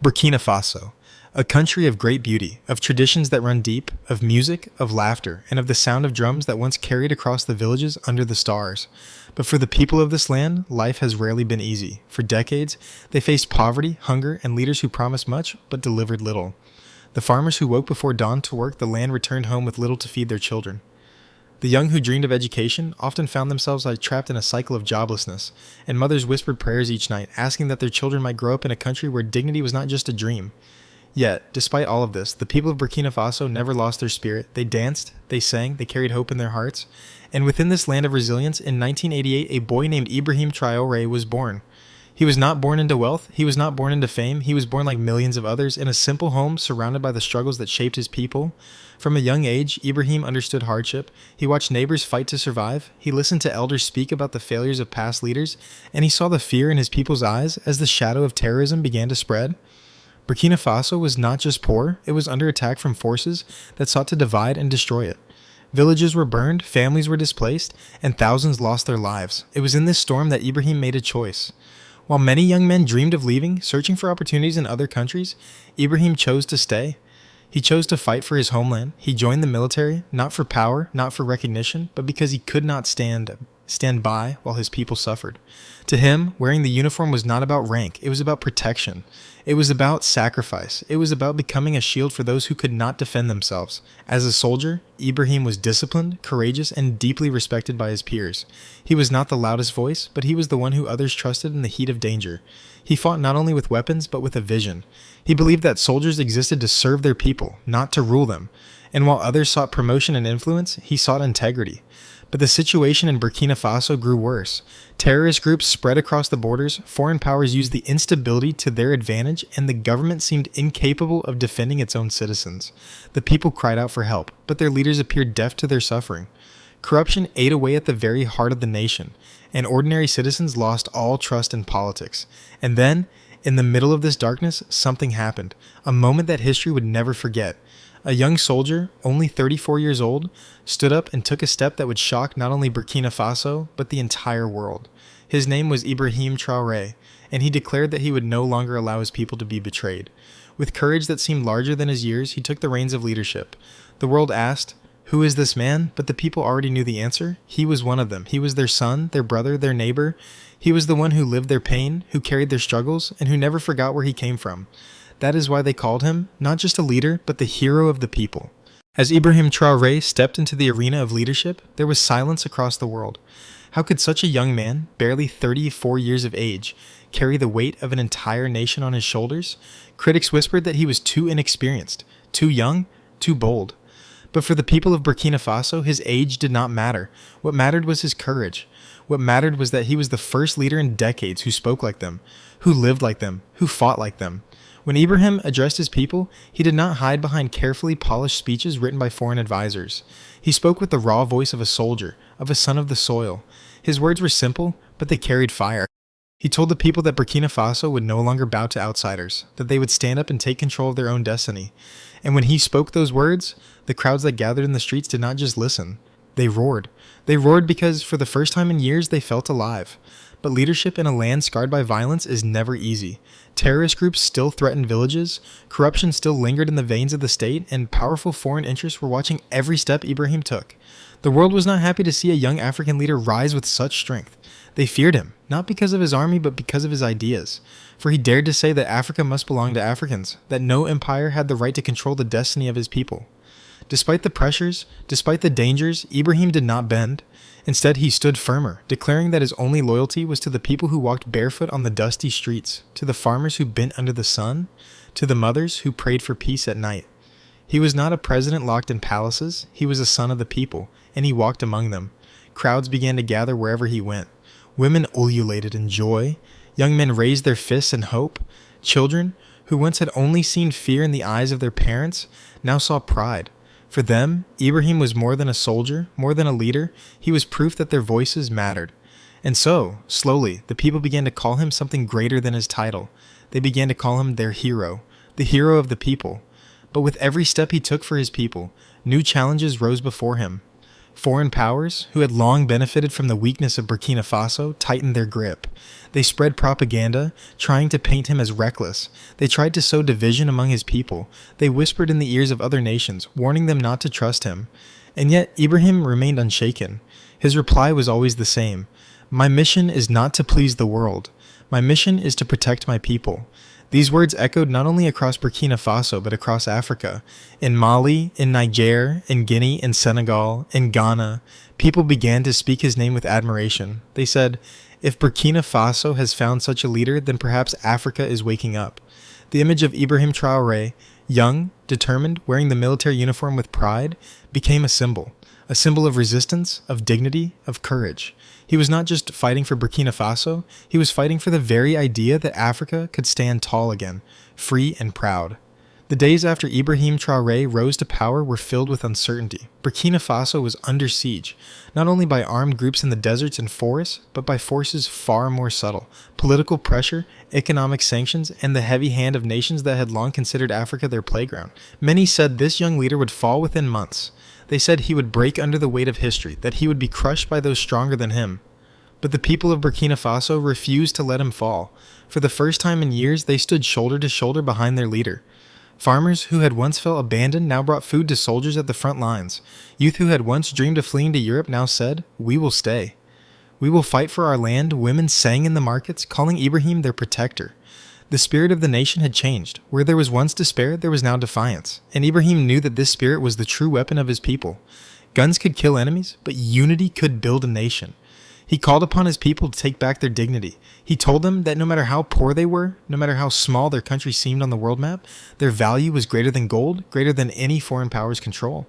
Burkina Faso, a country of great beauty, of traditions that run deep, of music, of laughter, and of the sound of drums that once carried across the villages under the stars. But for the people of this land, life has rarely been easy. For decades, they faced poverty, hunger, and leaders who promised much but delivered little. The farmers who woke before dawn to work the land returned home with little to feed their children. The young who dreamed of education often found themselves trapped in a cycle of joblessness, and mothers whispered prayers each night, asking that their children might grow up in a country where dignity was not just a dream. Yet, despite all of this, the people of Burkina Faso never lost their spirit. They danced, they sang, they carried hope in their hearts. And within this land of resilience, in 1988, a boy named Ibrahim Traoré was born. He was not born into wealth, he was not born into fame, he was born like millions of others in a simple home surrounded by the struggles that shaped his people. From a young age, Ibrahim understood hardship, he watched neighbors fight to survive, he listened to elders speak about the failures of past leaders, and he saw the fear in his people's eyes as the shadow of terrorism began to spread. Burkina Faso was not just poor, it was under attack from forces that sought to divide and destroy it. Villages were burned, families were displaced, and thousands lost their lives. It was in this storm that Ibrahim made a choice. While many young men dreamed of leaving, searching for opportunities in other countries, Ibrahim chose to stay. He chose to fight for his homeland. He joined the military, not for power, not for recognition, but because he could not stand by while his people suffered. To him, wearing the uniform was not about rank, it was about protection. It was about sacrifice. It was about becoming a shield for those who could not defend themselves. As a soldier, Ibrahim was disciplined, courageous, and deeply respected by his peers. He was not the loudest voice, but he was the one who others trusted in the heat of danger. He fought not only with weapons, but with a vision. He believed that soldiers existed to serve their people, not to rule them. And while others sought promotion and influence, he sought integrity. But the situation in Burkina Faso grew worse. Terrorist groups spread across the borders, foreign powers used the instability to their advantage, and the government seemed incapable of defending its own citizens. The people cried out for help, but their leaders appeared deaf to their suffering. Corruption ate away at the very heart of the nation, and ordinary citizens lost all trust in politics. And then, in the middle of this darkness, something happened, a moment that history would never forget. A young soldier, only 34 years old, stood up and took a step that would shock not only Burkina Faso, but the entire world. His name was Ibrahim Traoré, and he declared that he would no longer allow his people to be betrayed. With courage that seemed larger than his years, he took the reins of leadership. The world asked, "Who is this man?" But the people already knew the answer. He was one of them. He was their son, their brother, their neighbor. He was the one who lived their pain, who carried their struggles, and who never forgot where he came from. That is why they called him, not just a leader, but the hero of the people. As Ibrahim Traoré stepped into the arena of leadership, there was silence across the world. How could such a young man, barely 34 years of age, carry the weight of an entire nation on his shoulders? Critics whispered that he was too inexperienced, too young, too bold. But for the people of Burkina Faso, his age did not matter. What mattered was his courage. What mattered was that he was the first leader in decades who spoke like them, who lived like them, who fought like them. When Ibrahim addressed his people, he did not hide behind carefully polished speeches written by foreign advisors. He spoke with the raw voice of a soldier, of a son of the soil. His words were simple, but they carried fire. He told the people that Burkina Faso would no longer bow to outsiders, that they would stand up and take control of their own destiny. And when he spoke those words, the crowds that gathered in the streets did not just listen. They roared. They roared because, for the first time in years, they felt alive. But leadership in a land scarred by violence is never easy. Terrorist groups still threatened villages, corruption still lingered in the veins of the state, and powerful foreign interests were watching every step Ibrahim took. The world was not happy to see a young African leader rise with such strength. They feared him, not because of his army, but because of his ideas. For he dared to say that Africa must belong to Africans, that no empire had the right to control the destiny of his people. Despite the pressures, despite the dangers, Ibrahim did not bend. Instead, he stood firmer, declaring that his only loyalty was to the people who walked barefoot on the dusty streets, to the farmers who bent under the sun, to the mothers who prayed for peace at night. He was not a president locked in palaces, he was a son of the people, and he walked among them. Crowds began to gather wherever he went. Women ululated in joy, young men raised their fists in hope, children, who once had only seen fear in the eyes of their parents, now saw pride. For them, Ibrahim was more than a soldier, more than a leader. He was proof that their voices mattered. And so, slowly, the people began to call him something greater than his title. They began to call him their hero, the hero of the people. But with every step he took for his people, new challenges rose before him. Foreign powers, who had long benefited from the weakness of Burkina Faso, tightened their grip. They spread propaganda, trying to paint him as reckless. They tried to sow division among his people. They whispered in the ears of other nations, warning them not to trust him. And yet, Ibrahim remained unshaken. His reply was always the same. My mission is not to please the world. My mission is to protect my people. These words echoed not only across Burkina Faso, but across Africa. In Mali, in Niger, in Guinea, in Senegal, in Ghana, people began to speak his name with admiration. They said, if Burkina Faso has found such a leader, then perhaps Africa is waking up. The image of Ibrahim Traoré, young, determined, wearing the military uniform with pride, became a symbol of resistance, of dignity, of courage. He was not just fighting for Burkina Faso, he was fighting for the very idea that Africa could stand tall again, free and proud. The days after Ibrahim Traoré rose to power were filled with uncertainty. Burkina Faso was under siege, not only by armed groups in the deserts and forests, but by forces far more subtle: political pressure, economic sanctions, and the heavy hand of nations that had long considered Africa their playground. Many said this young leader would fall within months. They said he would break under the weight of history, that he would be crushed by those stronger than him. But the people of Burkina Faso refused to let him fall. For the first time in years, they stood shoulder to shoulder behind their leader. Farmers who had once felt abandoned now brought food to soldiers at the front lines. Youth who had once dreamed of fleeing to Europe now said, "We will stay. We will fight for our land." Women sang in the markets, calling Ibrahim their protector. The spirit of the nation had changed. Where there was once despair, there was now defiance. And Ibrahim knew that this spirit was the true weapon of his people. Guns could kill enemies, but unity could build a nation. He called upon his people to take back their dignity. He told them that no matter how poor they were, no matter how small their country seemed on the world map, their value was greater than gold, greater than any foreign power's control.